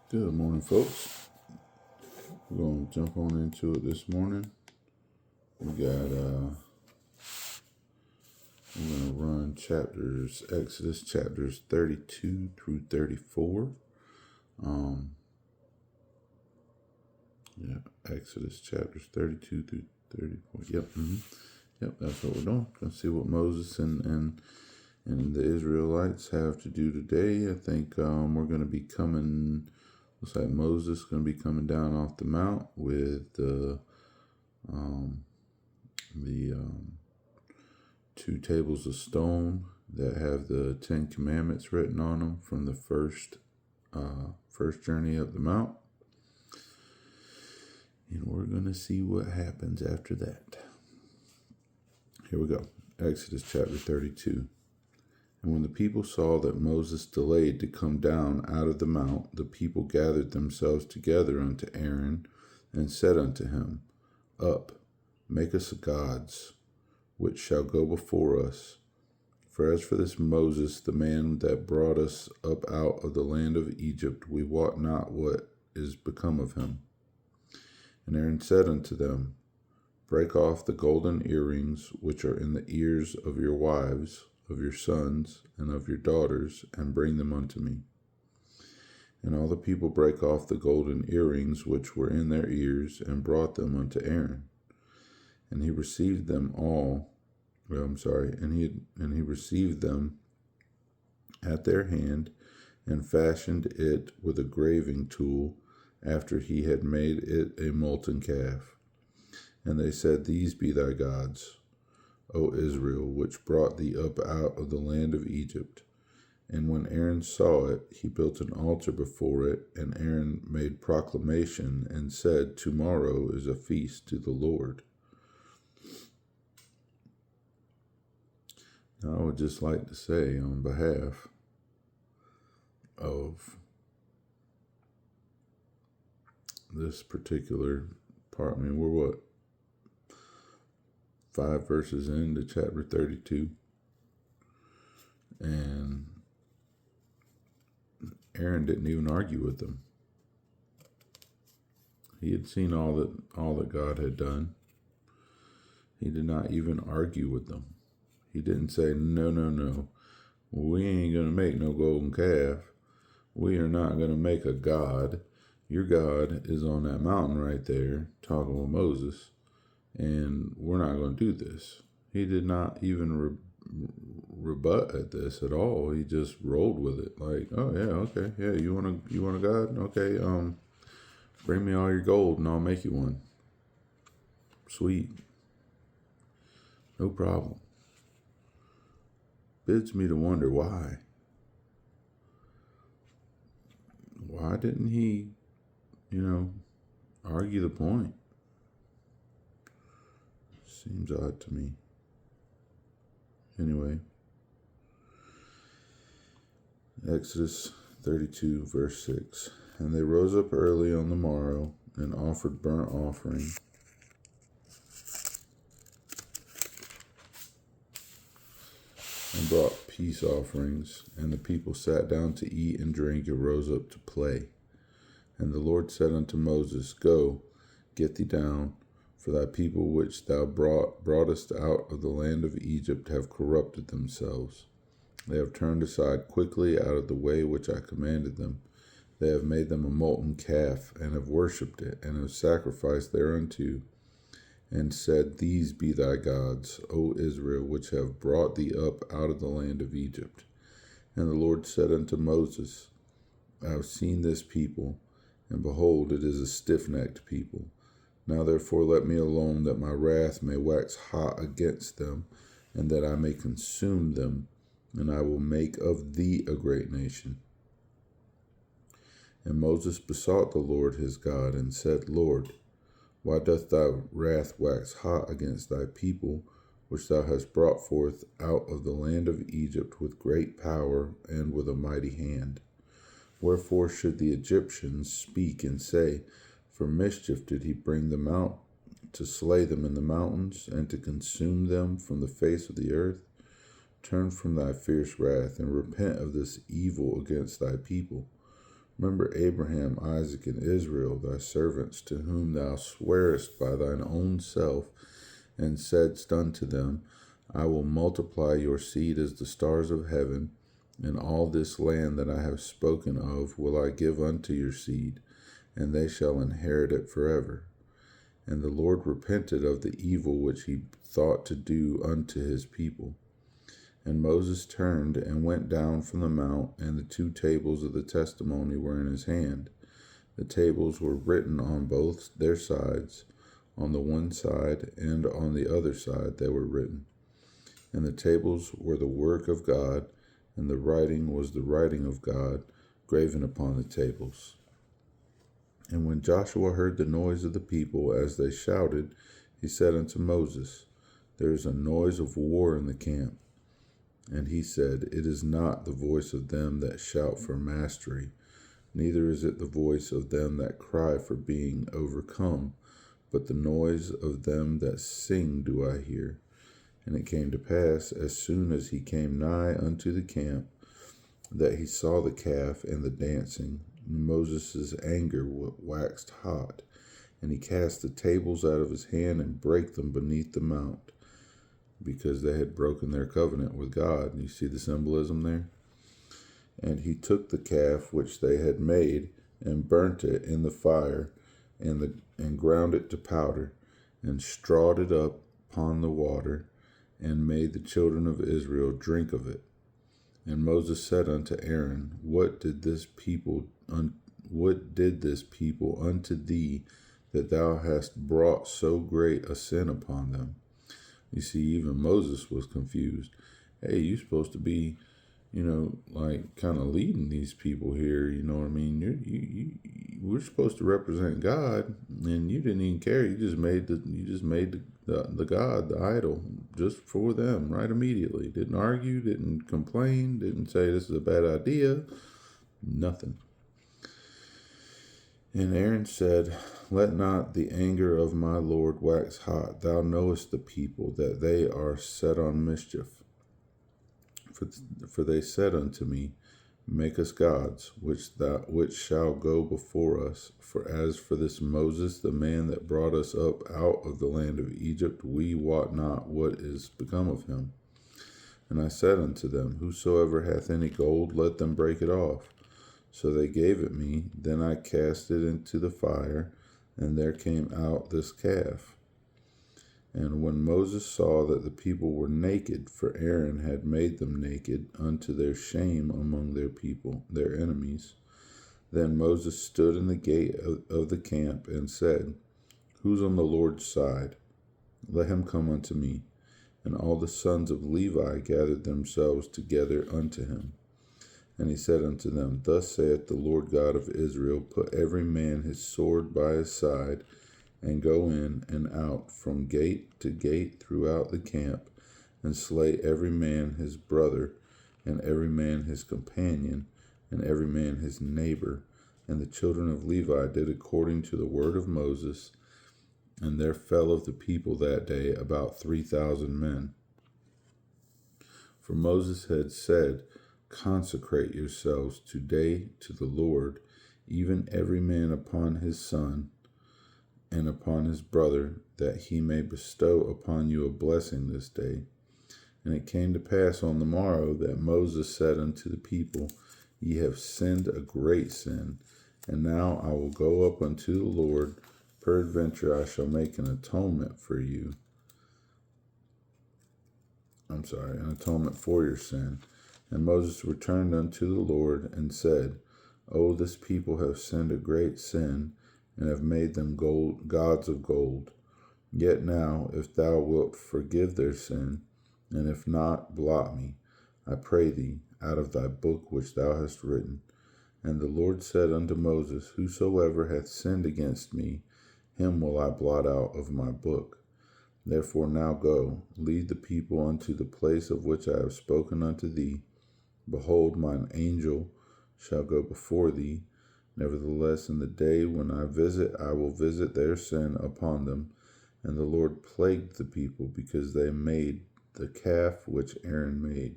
Good morning, folks. We're going to jump on into it this morning. We're going to run Exodus chapters 32 through 34. Exodus chapters 32 through 34. Yep, that's what we're doing. Going to see what Moses and the Israelites have to do today. I think we're going to be coming. Looks like Moses is going to be coming down off the mount with the 2 tables of stone that have the 10 commandments written on them from the first journey up the mount. And we're going to see what happens after that. Here we go. Exodus chapter 32. And when the people saw that Moses delayed to come down out of the mount, the people gathered themselves together unto Aaron, and said unto him, Up, make us gods, which shall go before us. For as for this Moses, the man that brought us up out of the land of Egypt, we wot not what is become of him. And Aaron said unto them, Break off the golden earrings which are in the ears of your wives, of your sons, and of your daughters, and bring them unto me. And all the people brake off the golden earrings which were in their ears, and brought them unto Aaron. And he received them and he received them at their hand, and fashioned it with a graving tool, after he had made it a molten calf. And they said, These be thy gods, O Israel, which brought thee up out of the land of Egypt. And when Aaron saw it, he built an altar before it, and Aaron made proclamation, and said, Tomorrow is a feast to the Lord. Now I would just like to say, on behalf of this particular part, we're 5 verses into chapter 32, and Aaron didn't even argue with them. He had seen all that God had done. He did not even argue with them. He didn't say, no, we ain't going to make no golden calf. We are not going to make a god. Your God is on that mountain right there talking with Moses, and we're not going to do this. He did not even rebut at this at all. He just rolled with it, like, oh yeah, okay, yeah, you want a god? Okay, bring me all your gold and I'll make you one. Sweet, no problem. Bids me to wonder why. Why didn't he, argue the point? Seems odd to me. Anyway, Exodus 32, verse 6. And they rose up early on the morrow, and offered burnt offering, and brought peace offerings. And the people sat down to eat and drink, and rose up to play. And the Lord said unto Moses, Go, get thee down, for thy people which thou broughtest out of the land of Egypt have corrupted themselves. They have turned aside quickly out of the way which I commanded them. They have made them a molten calf, and have worshipped it, and have sacrificed thereunto, and said, These be thy gods, O Israel, which have brought thee up out of the land of Egypt. And the Lord said unto Moses, I have seen this people, and behold, it is a stiff-necked people. Now therefore let me alone, that my wrath may wax hot against them, and that I may consume them, and I will make of thee a great nation. And Moses besought the Lord his God, and said, Lord, why doth thy wrath wax hot against thy people, which thou hast brought forth out of the land of Egypt with great power and with a mighty hand? Wherefore should the Egyptians speak and say, For mischief did he bring them out, to slay them in the mountains, and to consume them from the face of the earth? Turn from thy fierce wrath, and repent of this evil against thy people. Remember Abraham, Isaac, and Israel, thy servants, to whom thou swarest by thine own self, and saidst unto them, I will multiply your seed as the stars of heaven, and all this land that I have spoken of will I give unto your seed, and they shall inherit it forever. And the Lord repented of the evil which he thought to do unto his people. And Moses turned and went down from the mount, and the 2 tables of the testimony were in his hand. The tables were written on both their sides, on the one side and on the other side they were written. And the tables were the work of God, and the writing was the writing of God, graven upon the tables. And when Joshua heard the noise of the people as they shouted, he said unto Moses, There is a noise of war in the camp. And he said, It is not the voice of them that shout for mastery, neither is it the voice of them that cry for being overcome, but the noise of them that sing do I hear. And it came to pass, as soon as he came nigh unto the camp, that he saw the calf and the dancing. Moses' anger waxed hot, and he cast the tables out of his hand and brake them beneath the mount, because they had broken their covenant with God. You see the symbolism there? And he took the calf which they had made, and burnt it in the fire, and ground it to powder, and strawed it up upon the water, and made the children of Israel drink of it. And Moses said unto Aaron, What did this people unto thee, that thou hast brought so great a sin upon them? You see, even Moses was confused. Hey, you're supposed to be, like kind of leading these people here. You know what I mean? We're supposed to represent God, and you didn't even care. You just made the God, the idol, just for them, right immediately. Didn't argue, didn't complain, didn't say this is a bad idea. Nothing. And Aaron said, Let not the anger of my Lord wax hot. Thou knowest the people, that they are set on mischief. For they said unto me, Make us gods, which shall go before us. For as for this Moses, the man that brought us up out of the land of Egypt, we wot not what is become of him. And I said unto them, Whosoever hath any gold, let them break it off. So they gave it me. Then I cast it into the fire, and there came out this calf. And when Moses saw that the people were naked, for Aaron had made them naked unto their shame among their people, their enemies, then Moses stood in the gate of the camp and said, Who's on the Lord's side? Let him come unto me. And all the sons of Levi gathered themselves together unto him. And he said unto them, Thus saith the Lord God of Israel, Put every man his sword by his side, and go in and out from gate to gate throughout the camp, and slay every man his brother, and every man his companion, and every man his neighbor. And the children of Levi did according to the word of Moses, and there fell of the people that day about 3,000 men. For Moses had said, Consecrate yourselves today to the Lord, even every man upon his son and upon his brother, that he may bestow upon you a blessing this day. And it came to pass on the morrow that Moses said unto the people, Ye have sinned a great sin, and now I will go up unto the Lord. Peradventure I shall make an atonement for you. An atonement for your sin. And Moses returned unto the Lord and said, O this people have sinned a great sin, and have made them gods of gold. Yet now, if thou wilt forgive their sin, and if not, blot me, I pray thee, out of thy book which thou hast written. And the Lord said unto Moses, Whosoever hath sinned against me, him will I blot out of my book. Therefore now go, lead the people unto the place of which I have spoken unto thee. Behold, mine angel shall go before thee. Nevertheless, in the day when I visit, I will visit their sin upon them. And the Lord plagued the people, because they made the calf which Aaron made.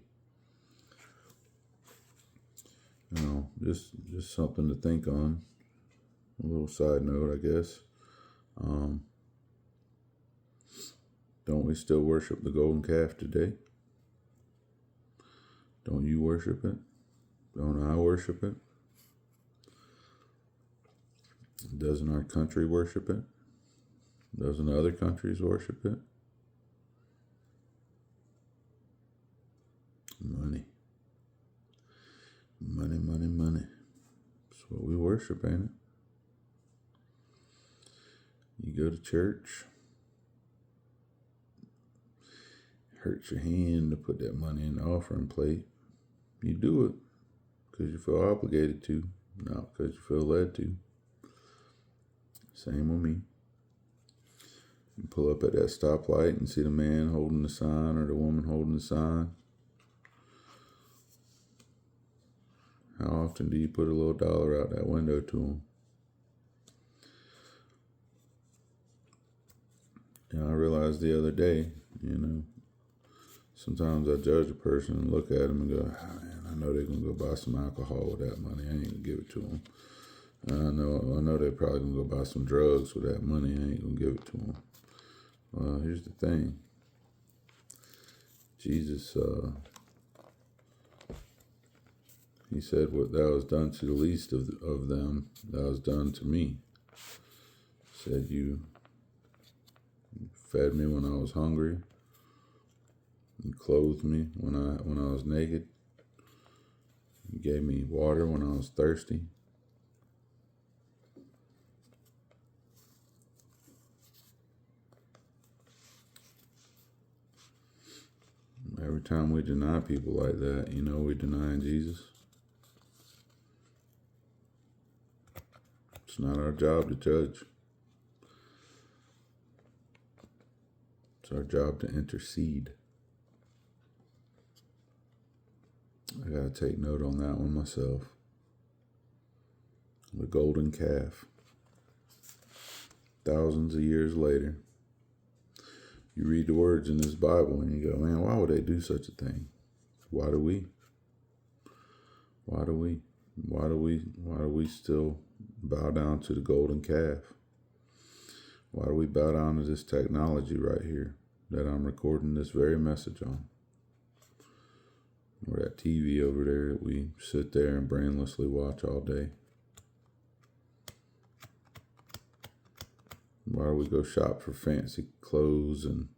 Just something to think on. A little side note, I guess. Don't we still worship the golden calf today? Don't you worship it? Don't I worship it? Doesn't our country worship it? Doesn't other countries worship it? Money. Money, money, money. That's what we worship, ain't it? You go to church, hurts your hand to put that money in the offering plate. You do it because you feel obligated to, not because you feel led to. Same with me. You pull up at that stoplight and see the man holding the sign or the woman holding the sign. How often do you put a little dollar out that window to them? I realized the other day, sometimes I judge a person and look at them and go, man, I know they're going to go buy some alcohol with that money. I ain't going to give it to them. I know they're probably going to go buy some drugs with that money. I ain't going to give it to them. Well, here's the thing. Jesus, he said, what thou hast done to the least of them, thou hast done to me. Said, you fed me when I was hungry. You clothed me when I was naked. You gave me water when I was thirsty. Every time we deny people like that, we're denying Jesus. It's not our job to judge. It's our job to intercede. I gotta take note on that one myself. The golden calf. Thousands of years later, you read the words in this Bible and you go, man, why would they do such a thing? Why do we? Why do we still bow down to the golden calf? Why do we bow down to this technology right here that I'm recording this very message on? Or that TV over there that we sit there and brainlessly watch all day? Why do we go shop for fancy clothes and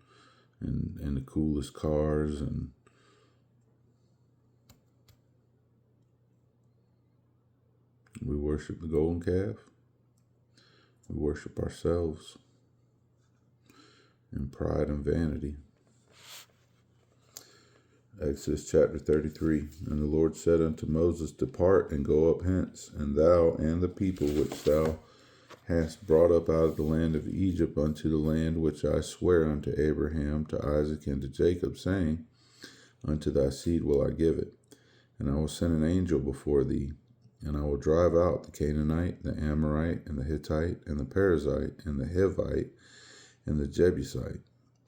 the coolest cars and we worship the golden calf? We worship ourselves in pride and vanity. Exodus chapter 33. And the Lord said unto Moses, depart and go up hence, and thou and the people which thou hast brought up out of the land of Egypt unto the land which I swear unto Abraham, to Isaac, and to Jacob, saying, unto thy seed will I give it. And I will send an angel before thee, and I will drive out the Canaanite, the Amorite, and the Hittite, and the Perizzite, and the Hivite, and the Jebusite,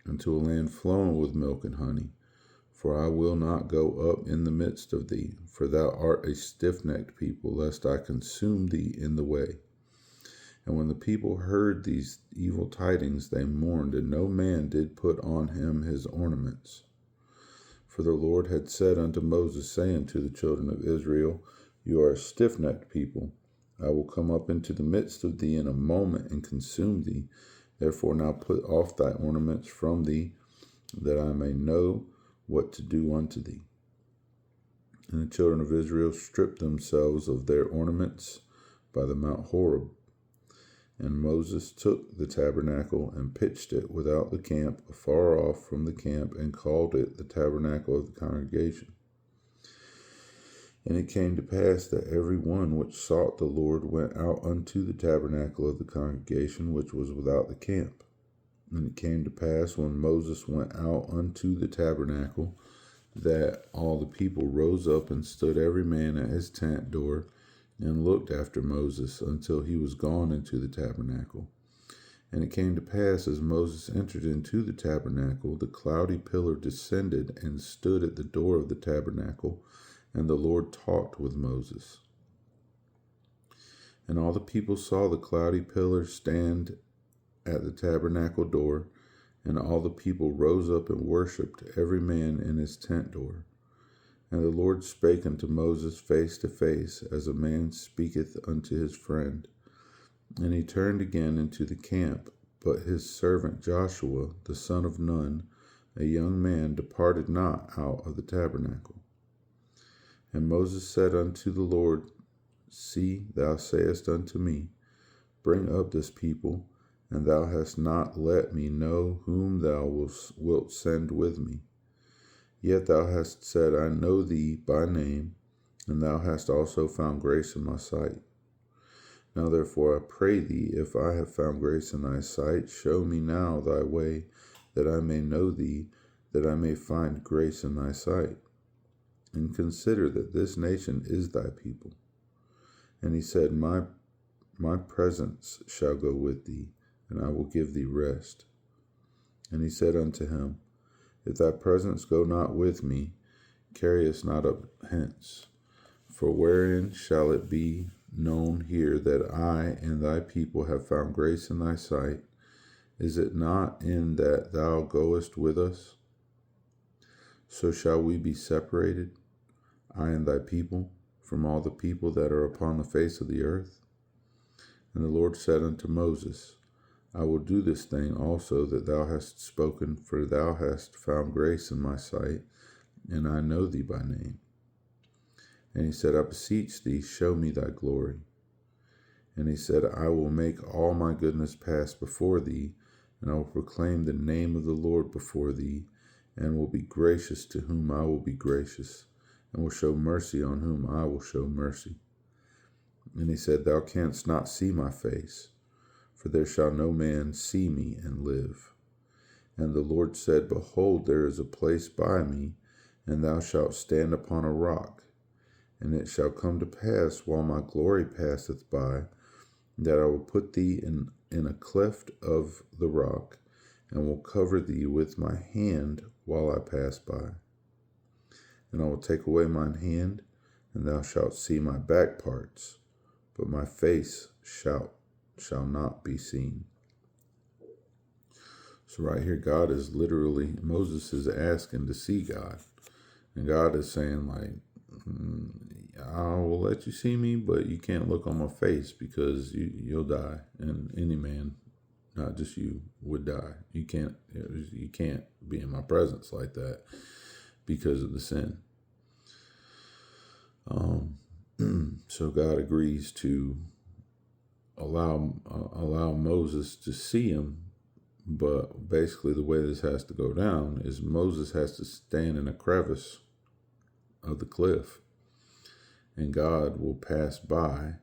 unto a land flowing with milk and honey. For I will not go up in the midst of thee, for thou art a stiff-necked people, lest I consume thee in the way. And when the people heard these evil tidings, they mourned, and no man did put on him his ornaments. For the Lord had said unto Moses, saying to the children of Israel, you are a stiff-necked people. I will come up into the midst of thee in a moment and consume thee. Therefore now put off thy ornaments from thee, that I may know what to do unto thee. And the children of Israel stripped themselves of their ornaments by the Mount Horeb. And Moses took the tabernacle and pitched it without the camp, afar off from the camp, and called it the tabernacle of the congregation. And it came to pass that every one which sought the Lord went out unto the tabernacle of the congregation, which was without the camp. And it came to pass, when Moses went out unto the tabernacle, that all the people rose up and stood every man at his tent door, and looked after Moses until he was gone into the tabernacle. And it came to pass, as Moses entered into the tabernacle, the cloudy pillar descended and stood at the door of the tabernacle, And the Lord talked with Moses. And all the people saw the cloudy pillar stand at the tabernacle door, and all the people rose up and worshipped, every man in his tent door. And the Lord spake unto Moses face to face, as a man speaketh unto his friend. And he turned again into the camp, but his servant Joshua, the son of Nun, a young man, departed not out of the tabernacle. And Moses said unto the Lord, See, thou sayest unto me, Bring up this people, and thou hast not let me know whom thou wilt send with me. Yet thou hast said, I know thee by name, and thou hast also found grace in my sight. Now therefore I pray thee, if I have found grace in thy sight, show me now thy way, that I may know thee, that I may find grace in thy sight. And consider that this nation is thy people. And he said, My presence shall go with thee, and I will give thee rest. And he said unto him, If thy presence go not with me, carry us not up hence. For wherein shall it be known here that I and thy people have found grace in thy sight? Is it not in that thou goest with us? So shall we be separated, I and thy people, from all the people that are upon the face of the earth? And the Lord said unto Moses, I will do this thing also that thou hast spoken, for thou hast found grace in my sight, and I know thee by name. And he said, I beseech thee, show me thy glory. And he said, I will make all my goodness pass before thee, and I will proclaim the name of the Lord before thee, and will be gracious to whom I will be gracious, and will show mercy on whom I will show mercy. And he said, Thou canst not see my face, for there shall no man see me and live. And the Lord said, Behold, there is a place by me, and thou shalt stand upon a rock. And it shall come to pass, while my glory passeth by, that I will put thee in a cleft of the rock, and will cover thee with my hand while I pass by. And I will take away mine hand, and thou shalt see my back parts, but my face shall not be seen. So right here, God is literally, Moses is asking to see God. And God is saying, like, I will let you see me, but you can't look on my face, because you'll die. And any man, not just you, would die. You can't be in my presence like that because of the sin. So God agrees to allow Moses to see him, but basically the way this has to go down is Moses has to stand in a crevice of the cliff, and God will pass by,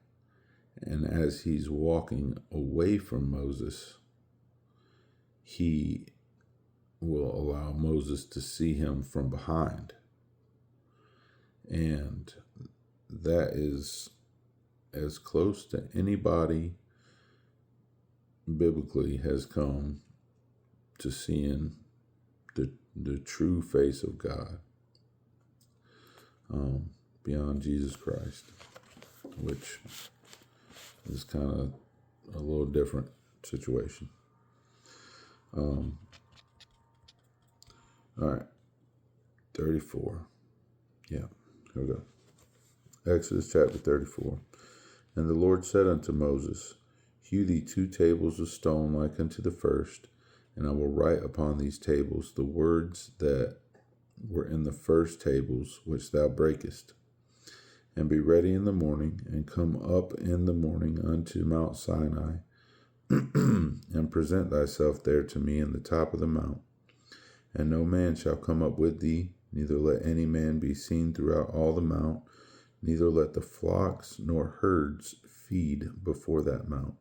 and as he's walking away from Moses, he will allow Moses to see him from behind. And that is as close to anybody biblically has come to seeing the true face of God, beyond Jesus Christ, which is kind of a little different situation. All right, 34. Yeah, here we go. Exodus chapter 34. And the Lord said unto Moses, Hew thee 2 tables of stone like unto the first, and I will write upon these tables the words that were in the first tables which thou breakest. And be ready in the morning, and come up in the morning unto Mount Sinai, and present thyself there to me in the top of the mount. And no man shall come up with thee, neither let any man be seen throughout all the mount, neither let the flocks nor herds feed before that mount.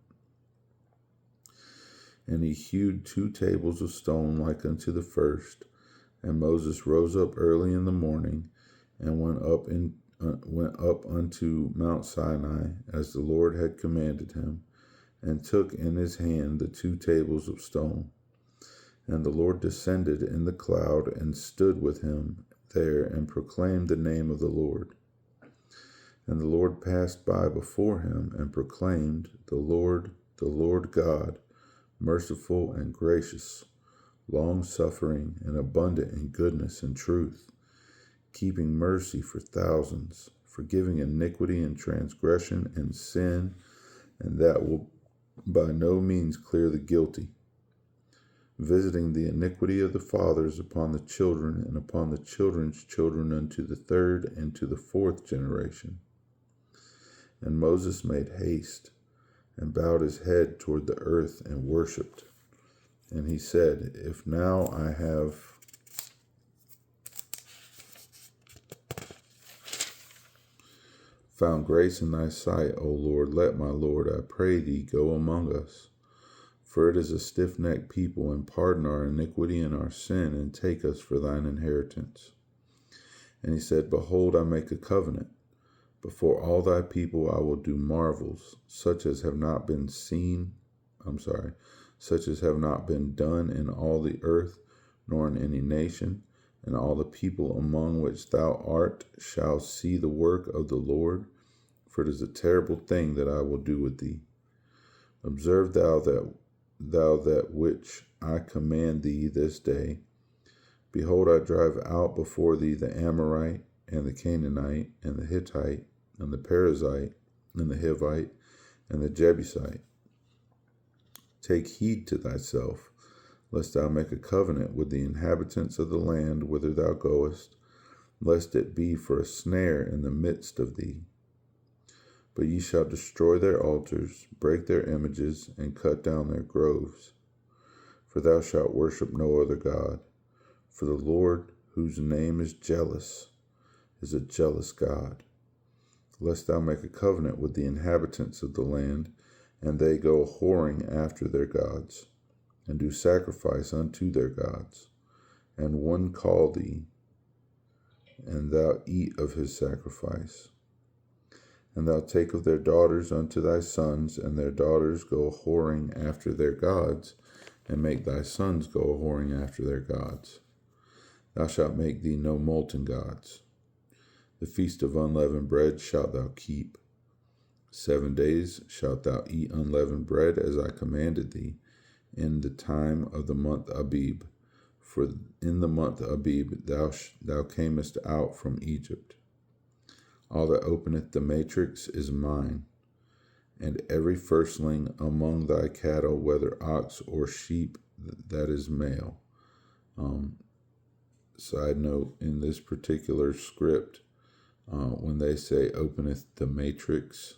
And he hewed 2 tables of stone like unto the first. And Moses rose up early in the morning, and went up unto Mount Sinai, as the Lord had commanded him, and took in his hand the 2 tables of stone. And the Lord descended in the cloud, and stood with him there, and proclaimed the name of the Lord. And the Lord passed by before him and proclaimed, the Lord God, merciful and gracious, long-suffering and abundant in goodness and truth, keeping mercy for thousands, forgiving iniquity and transgression and sin, and that will by no means clear the guilty, visiting the iniquity of the fathers upon the children and upon the children's children unto the third and to the fourth generation. And Moses made haste and bowed his head toward the earth and worshipped. And he said, If now I have found grace in thy sight, O Lord, let my Lord, I pray thee, go among us. For it is a stiff-necked people, and pardon our iniquity and our sin, and take us for thine inheritance. And he said, Behold, I make a covenant. Before all thy people I will do marvels, such as have not been done in all the earth, nor in any nation, and all the people among which thou art shall see the work of the Lord, for it is a terrible thing that I will do with thee. Observe thou that which I command thee this day. Behold, I drive out before thee the Amorite, and the Canaanite, and the Hittite, and the Perizzite, and the Hivite, and the Jebusite. Take heed to thyself, lest thou make a covenant with the inhabitants of the land whither thou goest, lest it be for a snare in the midst of thee. But ye shall destroy their altars, break their images, and cut down their groves. For thou shalt worship no other God. For the Lord, whose name is jealous, is a jealous God. Lest thou make a covenant with the inhabitants of the land, and they go whoring after their gods, and do sacrifice unto their gods, and one call thee, and thou eat of his sacrifice. And thou take of their daughters unto thy sons, and their daughters go whoring after their gods, and make thy sons go whoring after their gods. Thou shalt make thee no molten gods. The feast of unleavened bread shalt thou keep. 7 days shalt thou eat unleavened bread, as I commanded thee, in the time of the month Abib. For in the month Abib thou camest out from Egypt. All that openeth the matrix is mine, and every firstling among thy cattle, whether ox or sheep, that is male. Side note, in this particular script, when they say openeth the matrix,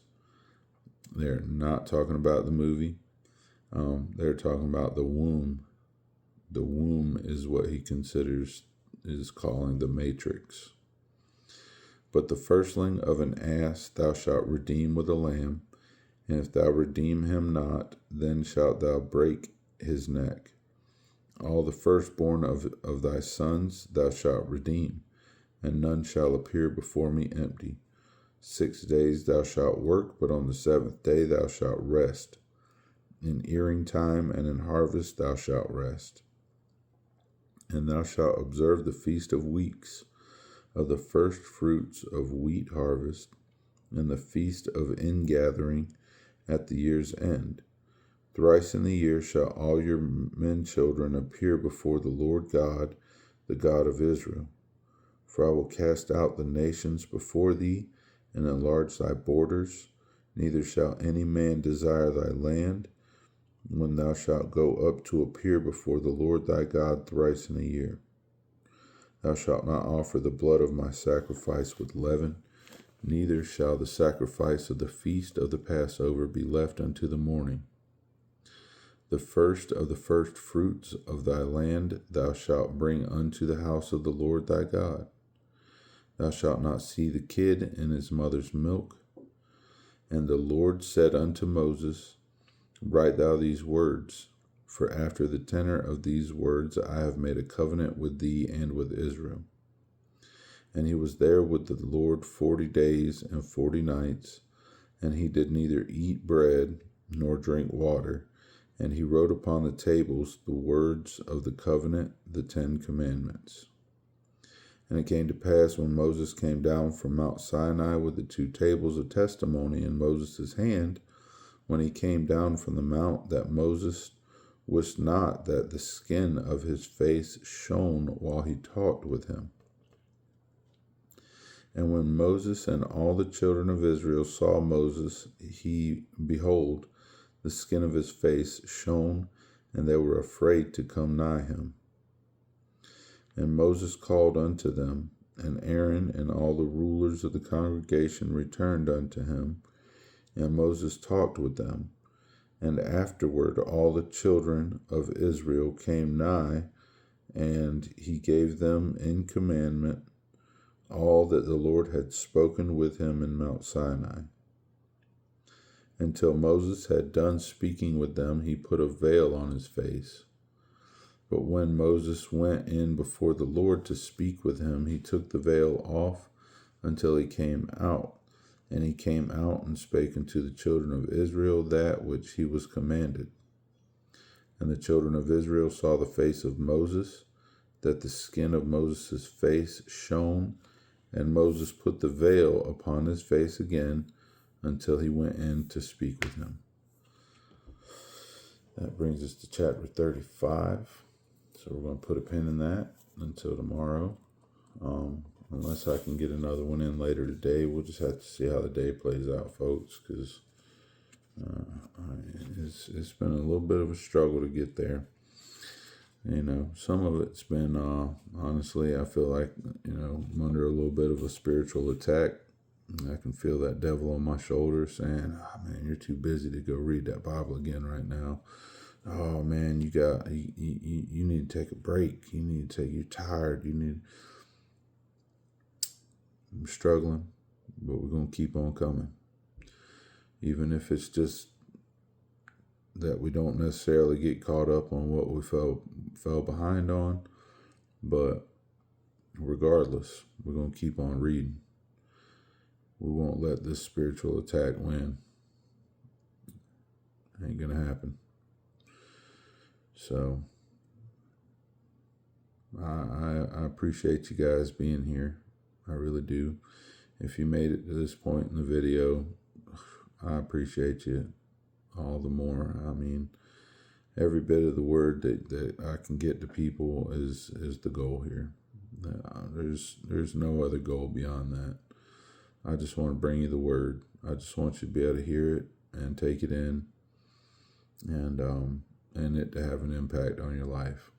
they're not talking about the movie. They're talking about the womb. The womb is what he considers is calling the matrix. But the firstling of an ass thou shalt redeem with a lamb, and if thou redeem him not, then shalt thou break his neck. All the firstborn of thy sons thou shalt redeem, and none shall appear before me empty. 6 days thou shalt work, but on the 7th day thou shalt rest. In earing time and in harvest thou shalt rest. And thou shalt observe the feast of weeks, of the first fruits of wheat harvest, and the feast of ingathering at the year's end. Thrice in the year shall all your men children appear before the Lord God, the God of Israel. For I will cast out the nations before thee, and enlarge thy borders, neither shall any man desire thy land, when thou shalt go up to appear before the Lord thy God thrice in a year. Thou shalt not offer the blood of my sacrifice with leaven, neither shall the sacrifice of the feast of the Passover be left unto the morning. The first of the first fruits of thy land thou shalt bring unto the house of the Lord thy God. Thou shalt not see the kid in his mother's milk. And the Lord said unto Moses, Write thou these words, for after the tenor of these words I have made a covenant with thee and with Israel. And he was there with the Lord 40 days and 40 nights, and he did neither eat bread nor drink water, and he wrote upon the tables the words of the covenant, the 10 commandments. And it came to pass when Moses came down from Mount Sinai with the 2 tables of testimony in Moses' hand, when he came down from the mount, that Moses wist not that the skin of his face shone while he talked with him. And when Moses and all the children of Israel saw Moses, behold, the skin of his face shone, and they were afraid to come nigh him. And Moses called unto them, and Aaron and all the rulers of the congregation returned unto him, and Moses talked with them. And afterward all the children of Israel came nigh, and he gave them in commandment all that the Lord had spoken with him in Mount Sinai. Until Moses had done speaking with them, he put a veil on his face. But when Moses went in before the Lord to speak with him, he took the veil off until he came out. And he came out and spake unto the children of Israel that which he was commanded. And the children of Israel saw the face of Moses, that the skin of Moses' face shone, and Moses put the veil upon his face again until he went in to speak with him. That brings us to chapter 35. So we're going to put a pin in that until tomorrow. Unless I can get another one in later today. We'll just have to see how the day plays out, folks, because it's been a little bit of a struggle to get there. You know, some of it's been, honestly, I feel like, I'm under a little bit of a spiritual attack. I can feel that devil on my shoulder saying, "Oh, man, you're too busy to go read that Bible again right now. Oh, man, you need to take a break. You're tired. I'm struggling, but we're going to keep on coming. Even if it's just that we don't necessarily get caught up on what we fell behind on, but regardless, we're going to keep on reading. We won't let this spiritual attack win. Ain't going to happen. So I appreciate you guys being here. I really do. If you made it to this point in the video, I appreciate you all the more. I mean, every bit of the word that I can get to people is the goal here. There's no other goal beyond that. I just want to bring you the word. I just want you to be able to hear it and take it in, and it to have an impact on your life.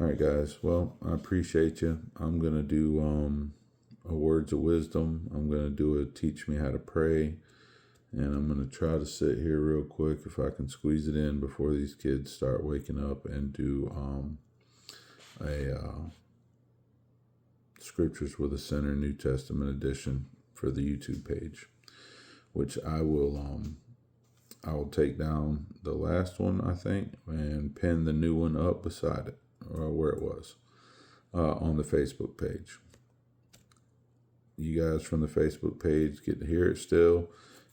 All right, guys. Well, I appreciate you. I'm going to do a words of wisdom. I'm going to do a teach me how to pray. And I'm going to try to sit here real quick if I can squeeze it in before these kids start waking up, and do a Scriptures with a Center New Testament edition for the YouTube page, which I will take down the last one, I think, and pin the new one up beside it, or where it was, on the Facebook page. You guys from the Facebook page get to hear it still.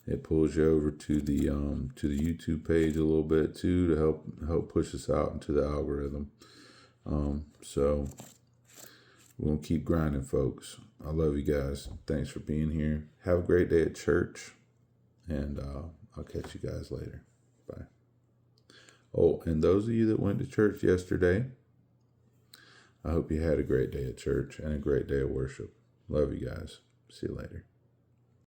It pulls you over to the YouTube page a little bit too, to help push us out into the algorithm. So we're gonna keep grinding, folks. I love you guys. Thanks for being here. Have a great day at church, and I'll catch you guys later. Bye. Oh, and those of you that went to church yesterday, I hope you had a great day at church and a great day of worship. Love you guys. See you later.